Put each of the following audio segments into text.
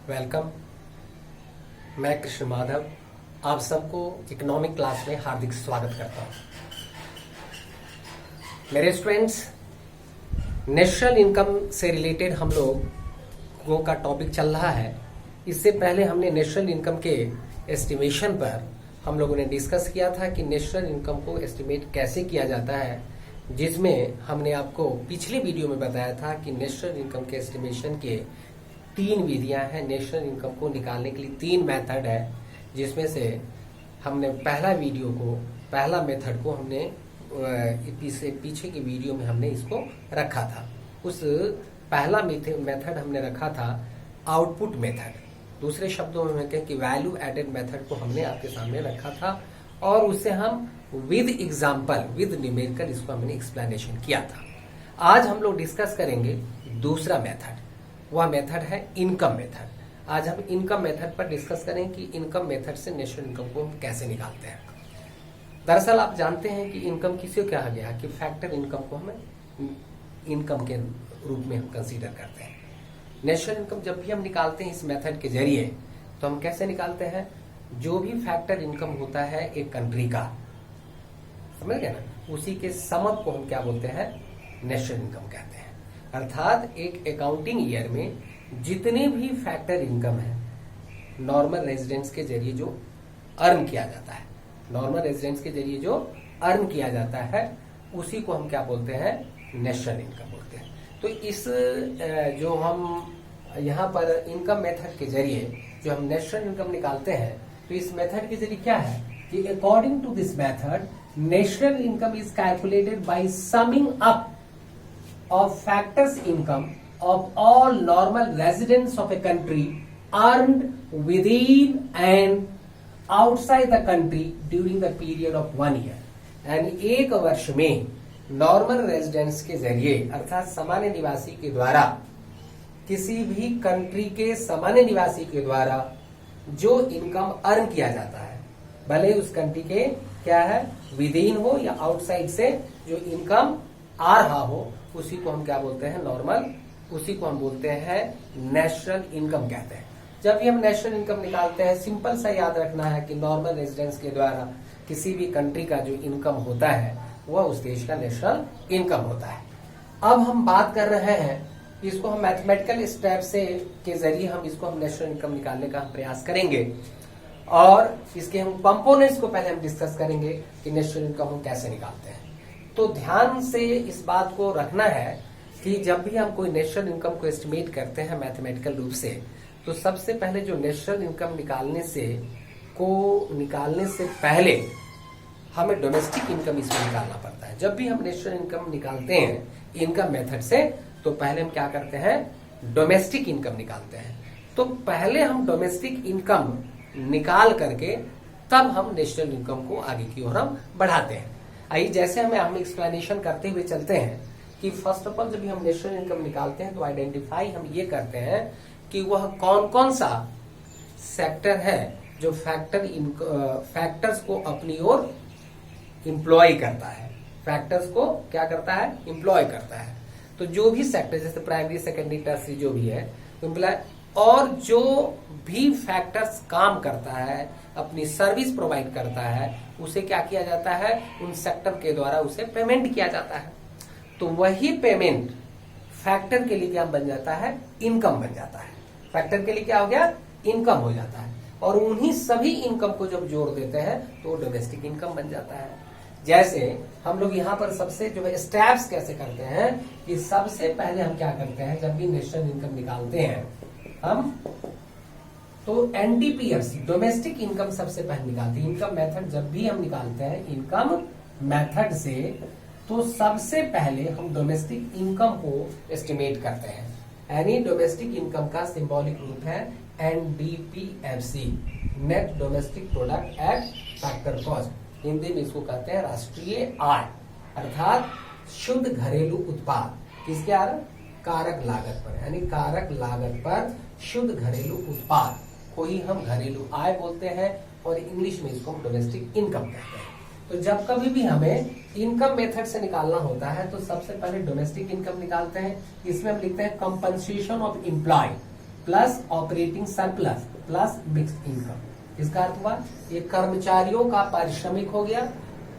Welcome. मैं कृष्ण माधव आप सबको इकोनॉमिक क्लास में हार्दिक स्वागत करता हूं। मेरे स्टूडेंट्स, नेशनल इनकम से रिलेटेड हम लोगों का टॉपिक चल रहा है। इससे पहले हमने नेशनल इनकम के एस्टिमेशन पर हम लोगों ने डिस्कस किया था कि नेशनल इनकम को एस्टिमेट कैसे किया जाता है, जिसमें हमने आपको पिछले वीडियो में बताया था कि नेशनल इनकम के एस्टिमेशन के 3 विधियां हैं। नेशनल इनकम को निकालने के लिए 3 मेथड है, जिसमें से हमने पहला मेथड को हमने पीछे के वीडियो में हमने इसको रखा था। उस पहला मेथड हमने रखा था आउटपुट मेथड। दूसरे शब्दों में कहें कि वैल्यू एडेड मेथड को हमने आपके सामने रखा था और उससे हम विद एग्जाम्पल विद न्यूमेरिकल इसको हमने एक्सप्लेनेशन किया था। आज हम लोग डिस्कस करेंगे दूसरा मेथड, वह मेथड है इनकम मेथड। आज हम इनकम मेथड पर डिस्कस करें कि इनकम मेथड से नेशनल इनकम को हम कैसे निकालते हैं। दरअसल आप जानते हैं कि इनकम किसे कहा गया कि फैक्टर इनकम को हमें इनकम के रूप में हम कंसीडर करते हैं। नेशनल इनकम जब भी हम निकालते हैं इस मेथड के जरिए, तो हम कैसे निकालते हैं? जो भी फैक्टर इनकम होता है एक कंट्री का, समझ गए ना, उसी के समअप को हम क्या बोलते हैं? नेशनल इनकम कहते हैं। अर्थात एक अकाउंटिंग ईयर में जितने भी फैक्टर इनकम है नॉर्मल रेजिडेंट्स के जरिए जो अर्न किया जाता है, उसी को हम क्या बोलते हैं? नेशनल इनकम बोलते हैं। तो इस जो हम यहाँ पर इनकम मेथड के जरिए जो हम नेशनल इनकम निकालते हैं, तो इस मेथड के जरिए क्या है कि according to this method national income is calculated by summing up of factors income of all normal residents of a country earned within and outside the country during the period of 1 year। यानी एक वर्ष में normal residents के जरिए अर्थात सामान्य निवासी के द्वारा, किसी भी कंट्री के सामान्य निवासी के द्वारा जो इनकम अर्न किया जाता है, भले उस कंट्री के क्या है विदिन हो या आउटसाइड से जो इनकम आ रहा हो, उसी को हम क्या बोलते हैं? नॉर्मल, उसी को हम बोलते हैं नेशनल इनकम कहते हैं। जब भी हम नेशनल इनकम निकालते हैं, सिंपल सा याद रखना है कि नॉर्मल रेजिडेंट्स के द्वारा किसी भी कंट्री का जो इनकम होता है वह उस देश का नेशनल इनकम होता है। अब हम बात कर रहे हैं, इसको हम मैथमेटिकल स्टेप से के जरिए हम नेशनल इनकम निकालने का प्रयास करेंगे और इसके हम कंपोनेंट्स को पहले हम डिस्कस करेंगे कि नेशनल इनकम हम कैसे निकालते हैं। तो ध्यान से इस बात को रखना है कि जब भी हम कोई नेशनल इनकम को एस्टिमेट करते हैं मैथमेटिकल रूप से, तो सबसे पहले जो नेशनल इनकम निकालने से पहले हमें डोमेस्टिक इनकम इसमें निकालना पड़ता है। जब भी हम नेशनल इनकम निकालते हैं इनकम मेथड से, तो पहले हम क्या करते हैं? डोमेस्टिक इनकम निकालते हैं। तो पहले हम डोमेस्टिक इनकम निकाल करके तब हम नेशनल इनकम को आगे की ओर हम बढ़ाते हैं। आइए जैसे हम एक्सप्लेनेशन करते हुए चलते हैं कि फर्स्ट ऑफ ऑल जब भी हम नेशनल इनकम निकालते हैं तो आइडेंटिफाई हम ये करते हैं कि वह कौन कौन सा सेक्टर है जो फैक्टर्स को अपनी ओर इंप्लॉय करता है, फैक्टर्स को क्या करता है? इंप्लॉय करता है। तो जो भी सेक्टर जैसे प्राइमरी, सेकेंडरी, टर्सरी जो भी है इंप्लॉय, और जो भी फैक्टर्स काम करता है, अपनी सर्विस प्रोवाइड करता है, उसे क्या किया जाता है? उन सेक्टर के द्वारा उसे पेमेंट किया जाता है। तो वही पेमेंट फैक्टर के लिए क्या बन जाता है? इनकम बन जाता है। फैक्टर के लिए क्या हो गया? इनकम हो जाता है। और उन्हीं सभी इनकम को जब जोड़ देते हैं तो डोमेस्टिक इनकम बन जाता है। जैसे हम लोग यहाँ पर सबसे जो है स्टेप्स कैसे करते हैं कि सबसे पहले हम क्या करते हैं, जब भी नेशनल इनकम निकालते हैं हम, तो एनडीपीएफसी डोमेस्टिक इनकम सबसे पहले निकालते हैं। इनकम मेथड जब भी हम निकालते हैं इनकम मेथड से, तो सबसे पहले हम डोमेस्टिक इनकम को एस्टिमेट करते हैं। यानी डोमेस्टिक इनकम का सिंबॉलिक रूप है NDPFC, net domestic product at factor cost. Hindi में इसको कहते हैं राष्ट्रीय आय, अर्थात शुद्ध घरेलू उत्पाद किसके आधार? कारक लागत पर, यानी कारक लागत पर शुद्ध घरेलू उत्पाद को ही हम घरेलू आय बोलते हैं और इंग्लिश में इसको हम डोमेस्टिक इनकम कहते हैं। तो जब कभी भी हमें इनकम मेथड से निकालना होता है तो सबसे पहले डोमेस्टिक इनकम निकालते हैं। इसमें हम लिखते हैं compensation of employ, plus operating surplus plus mixed income. इसका अर्थ हुआ ये कर्मचारियों का पारिश्रमिक हो गया,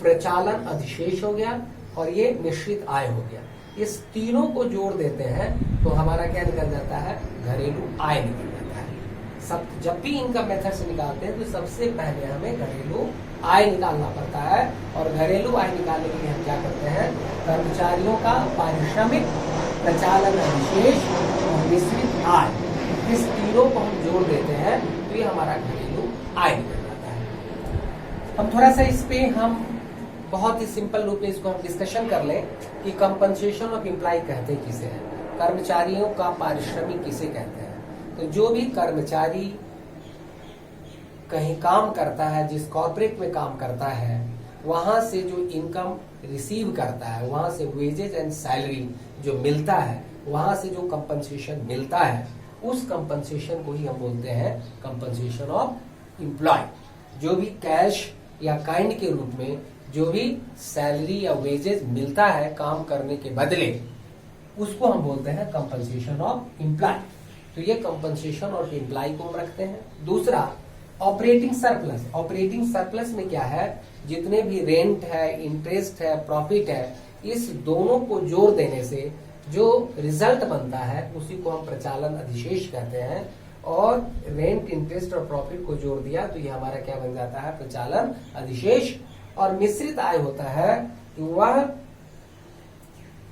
प्रचालन अधिशेष हो गया और ये मिश्रित आय हो गया। इस तीनों को जोड़ देते हैं तो हमारा क्या निकल जाता है, घरेलू आय निकल जाता है। सब जब भी इनकम मेथड से निकालते हैं तो सबसे पहले हमें घरेलू आय निकालना पड़ता है और घरेलू आय निकालने के लिए हम क्या करते हैं, कर्मचारियों का पारिश्रमिक, प्रचालन अधिशेष और मिश्रित आय, इस तीनों को हम जोड़ देते हैं तो ये हमारा घरेलू आय निकल जाता है। हम थोड़ा सा इस पे हम बहुत ही सिंपल रूप में इसको हम डिस्कशन कर लें कि कंपनसेशन ऑफ एम्प्लॉय कहते किसे हैं, कर्मचारियों का पारिश्रमिक किसे कहते हैं। तो जो भी कर्मचारी कहीं काम करता है, जिस कॉर्पोरेट में काम करता है, वहां से जो इनकम रिसीव करता है, वहां से वेजेस एंड सैलरी जो मिलता है, वहां से जो कंपनसेशन मिलता है, उस कंपनसेशन को ही हम बोलते हैं कंपनसेशन ऑफ एम्प्लॉय। जो भी कैश या काइंड के रूप में जो भी सैलरी या वेजेस मिलता है काम करने के बदले, उसको हम बोलते हैं कंपनसेशन ऑफ एम्प्लॉय। तो ये कंपनसेशन ऑफ एम्प्लॉय को हम रखते हैं। दूसरा ऑपरेटिंग सरप्लस। ऑपरेटिंग सरप्लस में क्या है, जितने भी रेंट है, इंटरेस्ट है, प्रॉफिट है, इस दोनों को जोड़ देने से जो रिजल्ट बनता है उसी को हम प्रचालन अधिशेष कहते हैं। और रेंट, इंटरेस्ट और प्रॉफिट को जोड़ दिया तो ये हमारा क्या बन जाता है, प्रचालन अधिशेष। और मिश्रित आय होता है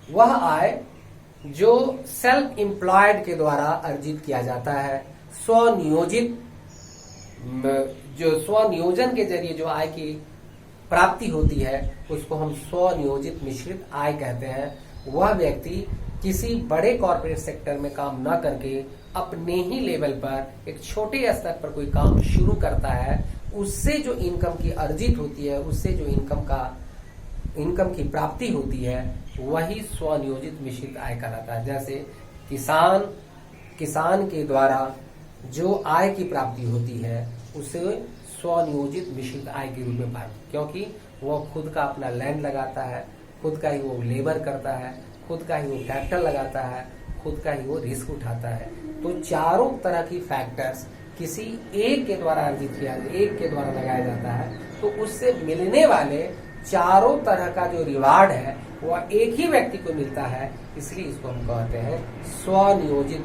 वह आय जो सेल्फ एम्प्लॉयड के द्वारा अर्जित किया जाता है, स्वनियोजित, जो स्वनियोजन के जरिए जो आय की प्राप्ति होती है उसको हम स्वनियोजित मिश्रित आय कहते हैं। वह व्यक्ति किसी बड़े कॉर्पोरेट सेक्टर में काम न करके अपने ही लेवल पर एक छोटे स्तर पर कोई काम शुरू करता है, उससे जो इनकम की अर्जित होती है, उससे जो इनकम की प्राप्ति होती है, वही स्वनियोजित मिश्रित आय कहलाता है। जैसे किसान के द्वारा जो आय की प्राप्ति होती है उसे स्वनियोजित मिश्रित आय के रूप में पाते, क्योंकि वह खुद का अपना लैंड लगाता है, खुद का ही वो लेबर करता है, खुद का ही वो कैपिटल लगाता है, खुद का ही वो रिस्क उठाता है। तो चारों तरह की फैक्टर्स किसी एक के द्वारा अर्जित किया, एक के द्वारा लगाया जाता है, तो उससे मिलने वाले चारों तरह का जो रिवार्ड है वह एक ही व्यक्ति को मिलता है। इसलिए इसको हम कहते हैं स्वनियोजित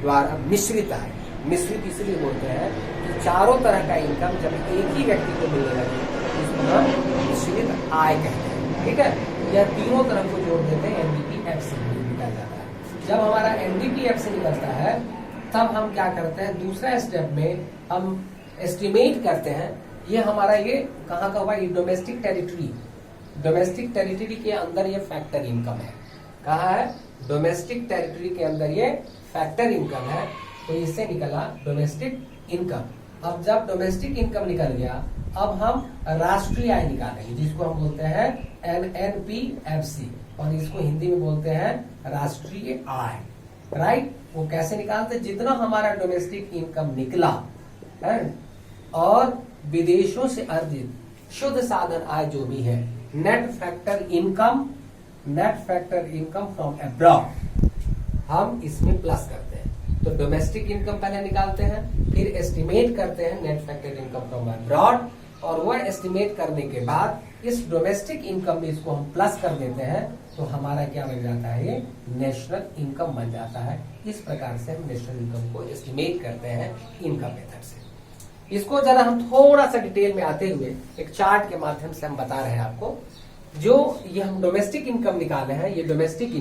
द्वारा मिश्रित आय। मिश्रित इसलिए बोलते हैं कि चारों तरह का इनकम जब एक ही व्यक्ति को मिलने लगे इसको हम मिश्रित आय कहते हैं। ठीक है, यह तीनों तरफ को जोड़ देते हैं, एनडीपीएफ से निकल जाता है। जब हमारा एनडीपीएफ से निकलता है तब हम क्या करते हैं, दूसरा स्टेप में हम एस्टिमेट करते हैं। ये हमारा ये कहाँ का हुआ, ये डोमेस्टिक टेरिटरी। डोमेस्टिक टेरिटरी के अंदर ये फैक्टर इनकम है। कहाँ है, डोमेस्टिक टेरिटरी के अंदर ये फैक्टर इनकम है। तो इससे निकला डोमेस्टिक इनकम। अब जब डोमेस्टिक इनकम निकल गया, अब हम राष्ट्रीय आय निकालेंगे, जिसको हम बोलते हैं एनपीएफसी, और इसको हिंदी में बोलते हैं राष्ट्रीय आय। राइट, वो कैसे निकालते, जितना हमारा डोमेस्टिक इनकम निकला है और विदेशों से अर्जित शुद्ध साधन आय जो भी है, net factor income from abroad, हम इसमें प्लस करते हैं। तो डोमेस्टिक इनकम पहले निकालते हैं, फिर एस्टिमेट करते हैं net factor income from abroad, और वह एस्टिमेट करने के बाद इस डोमेस्टिक इनकम में इसको हम प्लस कर देते हैं, तो हमारा क्या बन जाता है, ये नेशनल इनकम बन जाता है। इस प्रकार से हम नेशनल इनकम को एस्टिमेट करते हैं इनकम मेथड से। इसको जरा हम थोड़ा सा डिटेल में आते हुए एक चार्ट के माध्यम से हम बता रहे हैं आपको। जो ये हम डोमेस्टिक इनकम निकाले हैं, ये डोमेस्टिक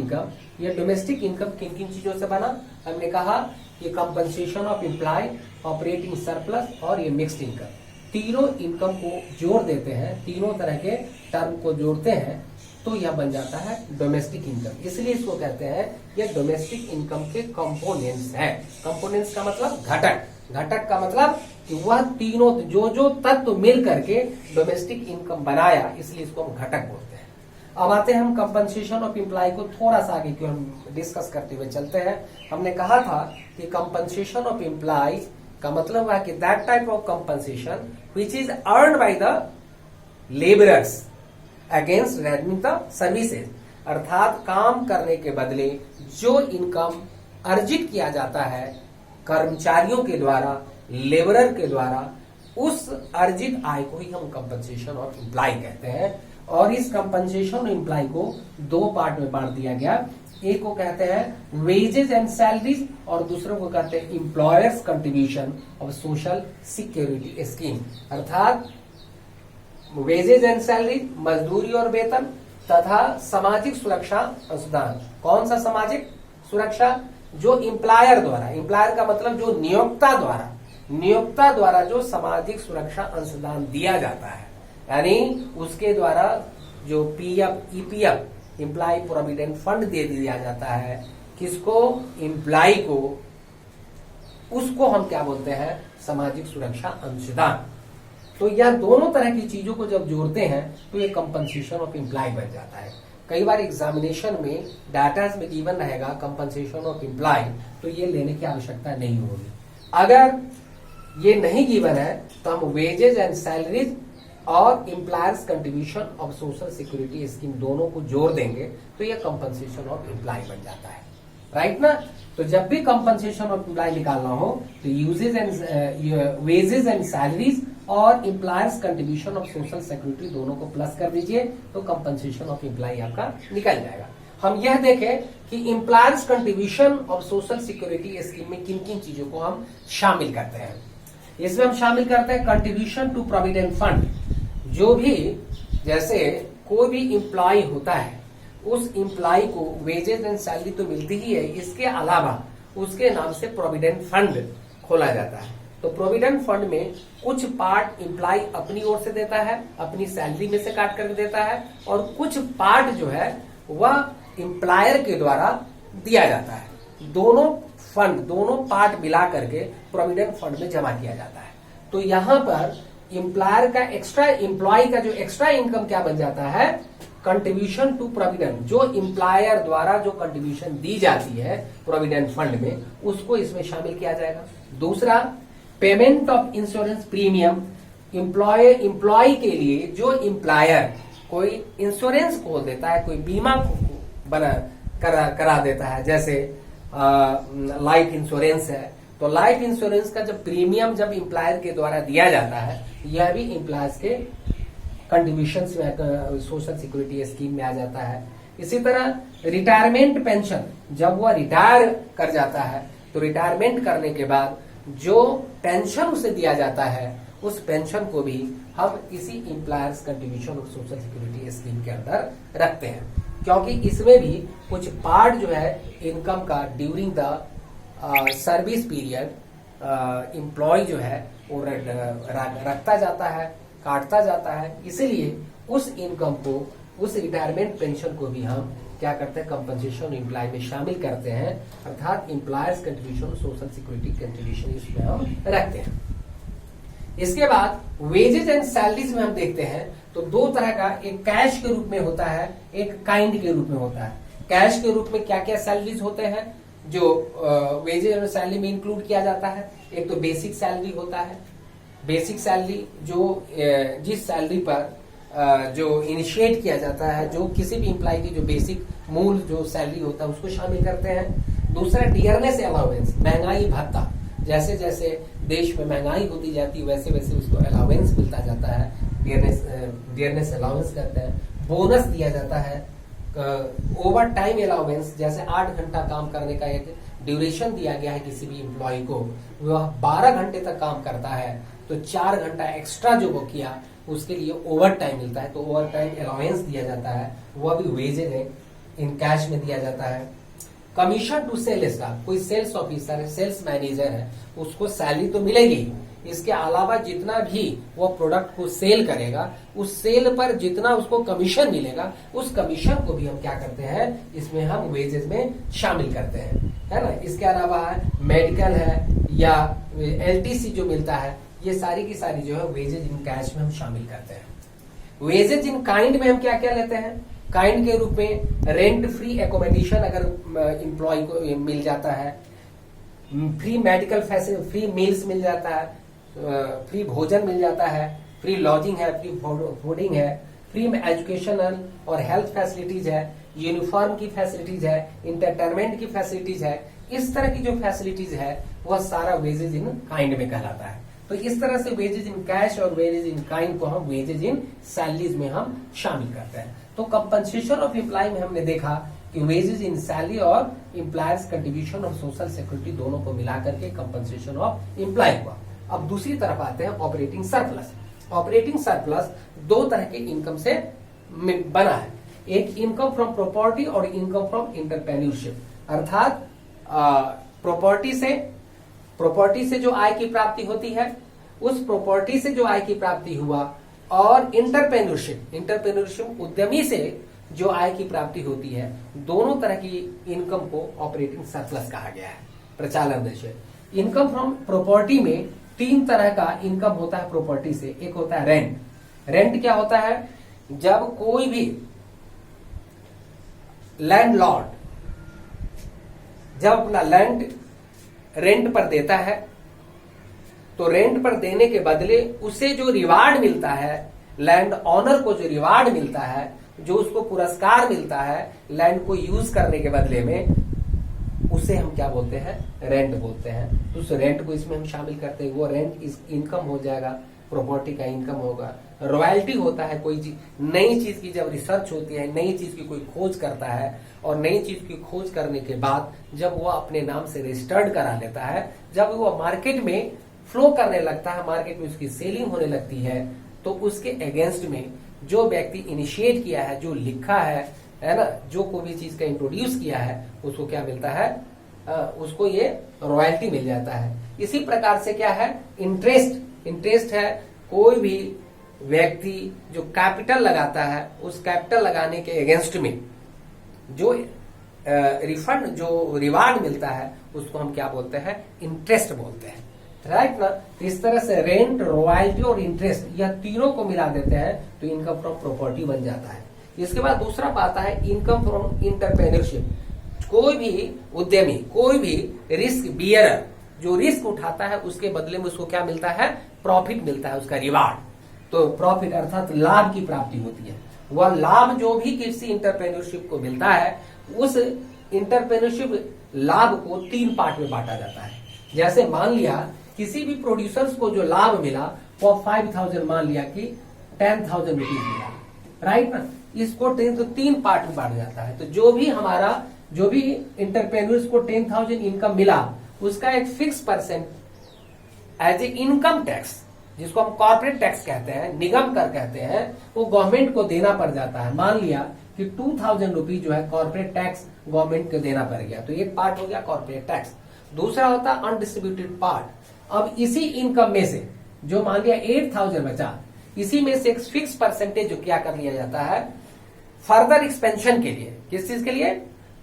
इनकम किन किन चीजों से बना, हमने कहा ये compensation of employ, operating surplus और ये मिक्स्ड इनकम। तीनों इनकम को जोड़ देते हैं, तीनों तरह के टर्म को जोड़ते हैं, तो यह बन जाता है डोमेस्टिक इनकम। इसलिए इसको कहते हैं ये डोमेस्टिक इनकम के कंपोनेंट्स हैं। कंपोनेंट्स का मतलब घटक, घटक का मतलब कि वह तीनों जो तत्व मिल करके डोमेस्टिक इनकम बनाया, इसलिए इसको हम घटक बोलते हैं। अब आते हैं हम कंपनसेशन ऑफ एम्प्लॉय को थोड़ा सा आगे क्यों हम डिस्कस करते हुए चलते हैं। हमने कहा था कि कंपनसेशन ऑफ एम्प्लॉय का मतलब है कि that type of compensation which is earned by the labourers against rendering the services, अर्थात काम करने के बदले जो इनकम अर्जित किया जाता है कर्मचारियों के द्वारा, लेबरर के द्वारा उस अर्जित आय को ही हम कंपनसेशन ऑफ एम्प्लॉय कहते हैं। और इस कंपनसेशन ऑफ एम्प्लॉय को दो पार्ट में बांट दिया गया। एक को कहते हैं वेजेस एंड सैलरीज और दूसरे को कहते हैं employers contribution of social security scheme. अर्थात वेजेस एंड सैलरी, मजदूरी और वेतन, तथा सामाजिक सुरक्षा अनुदान। कौन सा सामाजिक सुरक्षा? जो एम्प्लॉयर द्वारा, एम्प्लॉयर का मतलब जो नियोक्ता द्वारा जो सामाजिक सुरक्षा अंशदान दिया जाता है, यानी उसके द्वारा जो PF, EPF, employee provident fund दे दिया जाता है, किसको? एम्प्लॉय को, उसको हम क्या बोलते हैं? सामाजिक सुरक्षा अंशदान। तो यह दोनों तरह की चीजों को जब जोड़ते हैं तो ये कंपनसेशन ऑफ एम्प्लॉय बन जाता है। कई बार एग्जामिनेशन में डाटा में गिवन रहेगा कंपनसेशन ऑफ एम्प्लॉय, तो ये लेने की आवश्यकता नहीं होगी। अगर ये नहीं गिवन है तो हम वेजेस एंड सैलरीज और employers contribution of social security scheme दोनों को जोड़ देंगे तो ये कंपनसेशन ऑफ एम्प्लॉय बन जाता है, राइट ना। तो जब भी कंपनसेशन ऑफ एम्प्लॉय निकालना हो तो uses and wages and salaries और employers contribution of social security दोनों को प्लस कर दीजिए तो कंपनसेशन ऑफ एम्प्लॉय आपका निकल जाएगा। हम यह देखें कि employers contribution of social security scheme में किन किन चीजों को हम शामिल करते हैं। इसमें हम शामिल करते हैं कंट्रीब्यूशन टू प्रोविडेंट फंड। जो भी, जैसे कोई भी एम्प्लॉय होता है उस एम्प्लॉय को वेजेस एंड सैलरी तो मिलती ही है, इसके अलावा उसके नाम से प्रोविडेंट फंड खोला जाता है। तो प्रोविडेंट फंड में कुछ पार्ट एम्प्लॉय अपनी ओर से देता है, अपनी सैलरी में से काट कर देता है, और कुछ पार्ट जो है वह एम्प्लॉयर के द्वारा दिया जाता है। दोनों फंड, दोनों पार्ट मिला करके प्रोविडेंट फंड में जमा किया जाता है। तो यहां पर एम्प्लॉयर का एक्स्ट्रा, एम्प्लॉय का जो एक्स्ट्रा इनकम क्या बन जाता है? Contribution to provident. जो एम्प्लॉयर द्वारा जो कंट्रीब्यूशन दी जाती है प्रोविडेंट फंड में, उसको इसमें शामिल किया जाएगा। दूसरा, payment of insurance premium. Employ के लिए जो एम्प्लॉयर कोई इंश्योरेंस खोल देता है, कोई बीमा करा देता है, जैसे लाइफ इंश्योरेंस है, तो लाइफ इंश्योरेंस का जब प्रीमियम जब एम्प्लॉयर के द्वारा दिया जाता है, यह भी एम्प्लॉयर्स के कंट्रीब्यूशन में सोशल सिक्योरिटी स्कीम में आ जाता है। इसी तरह रिटायरमेंट पेंशन, जब वह रिटायर कर जाता है तो रिटायरमेंट करने के बाद जो पेंशन उसे दिया जाता है, उस पेंशन को भी हम इसी employers contribution of social security scheme के अंदर रखते हैं, क्योंकि इसमें भी कुछ पार्ट जो है इनकम का during the service period employ जो है वो रखता जाता है, काटता जाता है। इसीलिए उस इनकम को, उस रिटायरमेंट पेंशन को भी हम क्या करते हैं? कंपनसेशन एम्प्लॉय में शामिल करते हैं, अर्थात employers contribution social security contribution इसमें हम रखते हैं। इसके बाद वेजेस एंड सैलरीज में हम देखते हैं तो दो तरह का, एक कैश के रूप में होता है, एक काइंड के रूप में होता है। कैश के रूप में क्या क्या सैलरीज होते हैं जो वेजेस और सैलरी में इंक्लूड किया जाता है? एक तो बेसिक सैलरी होता है। बेसिक सैलरी जो जिस सैलरी पर जो इनिशिएट किया जाता है, जो किसी भी एम्प्लॉय की जो बेसिक मूल जो सैलरी होता है उसको शामिल करते हैं। दूसरा डियरनेस अलाउंस, महंगाई भत्ता। जैसे जैसे देश में महंगाई होती जाती है वैसे वैसे उसको अलाउंस मिलता जाता है, डियरनेस अलाउंस कहते हैं। बोनस दिया जाता है, ओवर टाइम अलाउंस, जैसे 8 घंटा काम करने का एक ड्यूरेशन दिया गया है किसी भी एम्प्लॉय को, वह 12 घंटे तक काम करता है तो 4 घंटा एक्स्ट्रा जो वो किया उसके लिए ओवर टाइम मिलता है, तो ओवर टाइम अलाउंस दिया जाता है, वह भी वेजेज है, इन कैश में दिया जाता है। कमीशन टू सेल स्टाफ, कोई सेल्स ऑफिसर है, सेल्स मैनेजर है, उसको सैलरी तो मिलेगी, इसके अलावा जितना भी वो प्रोडक्ट को सेल करेगा उस सेल पर जितना उसको कमीशन मिलेगा उस कमीशन को भी हम क्या करते हैं? इसमें हम वेजेस में शामिल करते हैं, है ना। इसके अलावा मेडिकल है या एलटीसी जो मिलता है, ये सारी की सारी जो है वेजेज इन कैश में हम शामिल करते हैं। वेजेज इन काइंड में हम क्या क्या लेते हैं? काइंड के रूप में रेंट फ्री एकोमोडेशन अगर एम्प्लॉय को मिल जाता है, free medical facility, free meals मिल जाता है, फ्री भोजन मिल जाता है, फ्री लॉजिंग है, फ्री फूडिंग है, फ्री एजुकेशनल और हेल्थ फैसिलिटीज है, यूनिफॉर्म की फैसिलिटीज है, इंटरटेनमेंट की फैसिलिटीज है। इस तरह की जो फैसिलिटीज है वह सारा वेजेज इन काइंड में कहलाता है। तो इस तरह से वेजेज इन कैश और वेजेज इन काइंड को हम वेजेज इन सैलरीज में हम शामिल करते हैं। तो कंपनसेशन ऑफ एम्प्लॉय में हमने देखा कि वेजेज इन सैलरी और एम्प्लॉयर्स कंट्रीब्यूशन और सोशल सिक्योरिटी दोनों को मिलाकर के कंपनसेशन ऑफ एम्प्लॉय हुआ। अब दूसरी तरफ आते हैं ऑपरेटिंग सरप्लस। ऑपरेटिंग सरप्लस दो तरह के इनकम से बना है, एक इनकम फ्रॉम प्रॉपर्टी और इनकम फ्रॉम इंटरप्रेन्योरशिप, अर्थात प्रॉपर्टी से जो आय की प्राप्ति होती है, उस प्रॉपर्टी से जो आय की प्राप्ति हुआ, और इंटरप्रेन्योरशिप उद्यमी से जो आय की प्राप्ति होती है, दोनों तरह की इनकम को ऑपरेटिंग सरप्लस कहा गया है प्रचालन दृश्य। इनकम फ्रॉम प्रॉपर्टी में तीन तरह का इनकम होता है प्रॉपर्टी से। एक होता है रेंट। रेंट क्या होता है? जब कोई भी लैंडलॉर्ड जब अपना लैंड रेंट पर देता है, तो रेंट पर देने के बदले उसे जो रिवार्ड मिलता है, लैंड ऑनर को जो रिवार्ड मिलता है, जो उसको पुरस्कार मिलता है लैंड को यूज करने के बदले में, उसे हम क्या बोलते हैं? रेंट बोलते हैं। तो उस रेंट को इसमें हम शामिल करते हैं। वो रेंट इस इनकम हो जाएगा, प्रॉपर्टी का इनकम होगा। रॉयल्टी होता है, कोई चीज नई चीज की जब रिसर्च होती है, नई चीज की कोई खोज करता है, और नई चीज की खोज करने के बाद जब वो अपने नाम से रजिस्टर्ड करा लेता है, जब वो मार्केट में फ्लो करने लगता है, मार्केट में उसकी सेलिंग होने लगती है, तो उसके अगेंस्ट में जो व्यक्ति इनिशिएट किया है, जो लिखा है ना, जो कोई भी चीज का इंट्रोड्यूस किया है, उसको क्या मिलता है? उसको ये रॉयल्टी मिल जाता है। इसी प्रकार से क्या है? इंटरेस्ट है, कोई भी व्यक्ति जो कैपिटल लगाता है, उस कैपिटल लगाने के अगेंस्ट में जो रिफंड, जो रिवार्ड मिलता है, उसको हम क्या बोलते हैं? इंटरेस्ट बोलते हैं, राइट ना। तो इस तरह से रेंट, रॉयल्टी और इंटरेस्ट, यह तीनों को मिला देते हैं तो इनकम फ्रॉम प्रॉपर्टी बन जाता है। इसके बाद दूसरा आता है इनकम फ्रॉम इंटरप्रेन्योरशिप। कोई भी उद्यमी, कोई भी रिस्क बियरर जो रिस्क उठाता है, उसके बदले में उसको क्या मिलता है? प्रॉफिट मिलता है, उसका रिवार्ड। तो प्रॉफिट अर्थात लाभ की प्राप्ति होती है। वह लाभ जो भी किसी इंटरप्रेन्योरशिप को मिलता है, उस इंटरप्रेन्योरशिप लाभ को तीन पार्ट में बांटा जाता है। जैसे मान लिया किसी भी प्रोड्यूसर्स को जो लाभ मिला वो 5000, मान लिया कि 10,000 रुपीज मिला, राइट ना। इसको तो तीन पार्ट में बांटा जाता है। तो जो भी इंटरप्रेन्योर्स को 10,000 इनकम मिला, उसका एक fix percent as a income tax, जिसको हम कॉर्पोरेट टैक्स कहते हैं, निगम कर कहते हैं, वो गवर्नमेंट को देना पड़ जाता है। मान लिया कि 2000 रुपीज जो है कॉर्पोरेट टैक्स गवर्नमेंट को देना पड़ गया, तो एक पार्ट हो गया कॉर्पोरेट टैक्स। दूसरा होता है अनडिस्ट्रीब्यूटेड पार्ट। अब इसी इनकम में से जो मान लिया 8000 बचा, इसी में से एक फिक्स परसेंटेज जो क्या कर लिया जाता है फर्दर एक्सपेंशन के लिए। किस चीज के लिए?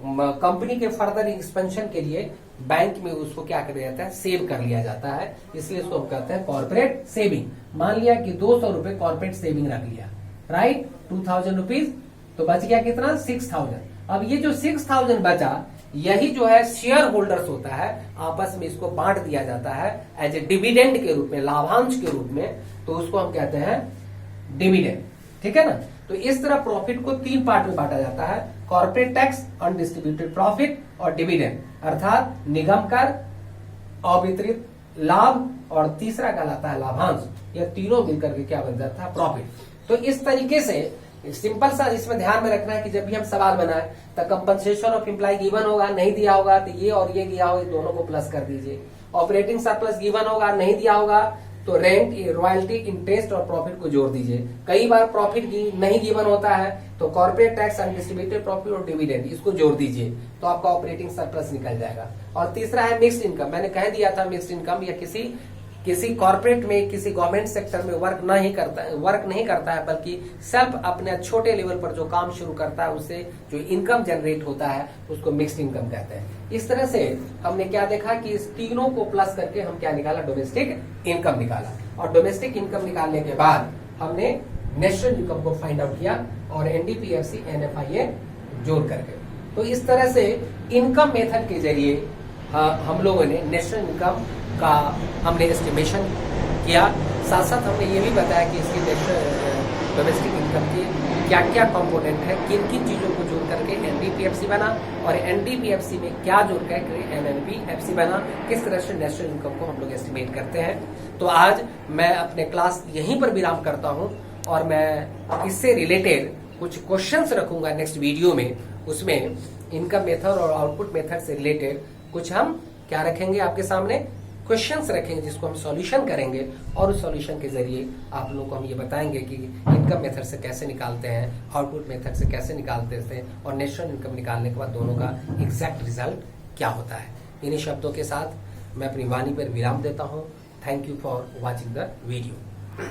कंपनी के फर्दर एक्सपेंशन के लिए बैंक में उसको क्या कर दिया जाता है? सेव कर लिया जाता है। इसलिए इसको हम कहते हैं कॉर्पोरेट सेविंग। मान लिया कि 200 रुपए कॉर्पोरेट सेविंग रख लिया, राइट, 2000 रुपीज, तो बच गया कितना? 6000। अब ये जो 6000 बचा, यही जो है शेयर होल्डर्स होता है, आपस में इसको बांट दिया जाता है एज ए डिविडेंड के रूप में, लाभांश के रूप में। तो उसको हम कहते हैं डिविडेंड, ठीक है ना। तो इस तरह प्रॉफिट को तीन पार्ट में बांटा जाता है: कॉर्पोरेट टैक्स, अनडिस्ट्रीब्यूटेड प्रॉफिट और डिविडेंड, अर्थात निगम कर, अवितरित लाभ, और तीसरा कहलाता है लाभांश। यह तीनों मिलकर के क्या बन जाता है? प्रॉफिट। तो इस तरीके से सिंपल सा इसमें ध्यान में रखना है कि जब भी हम सवाल बनाए तो कंपनसेशन ऑफ एम्प्लॉय गिवन होगा, नहीं दिया होगा तो ये और ये दिया होगा, दोनों को प्लस कर दीजिए। ऑपरेटिंग सरप्लस गिवन होगा, नहीं दिया होगा तो रेंट, रॉयल्टी, इंटरेस्ट और प्रॉफिट को जोड़ दीजिए। कई बार प्रॉफिट नहीं गिवन होता है तो कॉर्पोरेट टैक्स, अनडिस्ट्रीब्यूटेड प्रॉफिट और डिविडेंड, इसको जोड़ दीजिए तो आपका ऑपरेटिंग सरप्लस निकल जाएगा। और तीसरा है मिक्स्ड इनकम। मैंने कह दिया था मिक्स्ड इनकम या किसी कॉर्पोरेट में, किसी गवर्नमेंट सेक्टर में वर्क नहीं करता है, बल्कि सेल्फ अपने छोटे लेवल पर जो काम शुरू करता है, उससे जो इनकम जनरेट होता है, उसको मिक्स्ड इनकम कहते हैं। इस तरह से हमने क्या देखा कि इस तीनों को प्लस करके हम क्या निकाला? डोमेस्टिक इनकम निकाला। और डोमेस्टिक इनकम निकालने के बाद हमने नेशनल इनकम को फाइंड आउट किया और एनडीपीएफसी, एनएफआईए जोड़ करके। तो इस तरह से इनकम मेथड के जरिए हम लोगों ने नेशनल इनकम का हमने एस्टिमेशन किया। साथ साथ हमने ये भी बताया कि इसकी डोमेस्टिक इनकम के क्या क्या कंपोनेंट है, किन किन चीजों को जोड़ करके एनडीपीएफसी बना और एनडीपीएफसी में क्या जोड़ करके एनएनपीएफसी बना, किस तरह से नेशनल इनकम को हम लोग एस्टिमेट करते हैं। तो आज मैं अपने क्लास यहीं पर विराम करता हूं और मैं इससे रिलेटेड कुछ क्वेश्चंस रखूंगा नेक्स्ट वीडियो में। उसमें इनकम मेथड और आउटपुट मेथड से रिलेटेड कुछ हम क्या रखेंगे, आपके सामने क्वेश्चंस रखेंगे जिसको हम सॉल्यूशन करेंगे और उस सॉल्यूशन के जरिए आप लोगों को हम ये बताएंगे कि इनकम मेथड से कैसे निकालते हैं, आउटपुट मेथड से कैसे निकालते थे और नेशनल इनकम निकालने के बाद दोनों का एग्जैक्ट रिजल्ट क्या होता है। इन्हीं शब्दों के साथ मैं अपनी वाणी पर विराम देता हूं। Thank you for watching the video.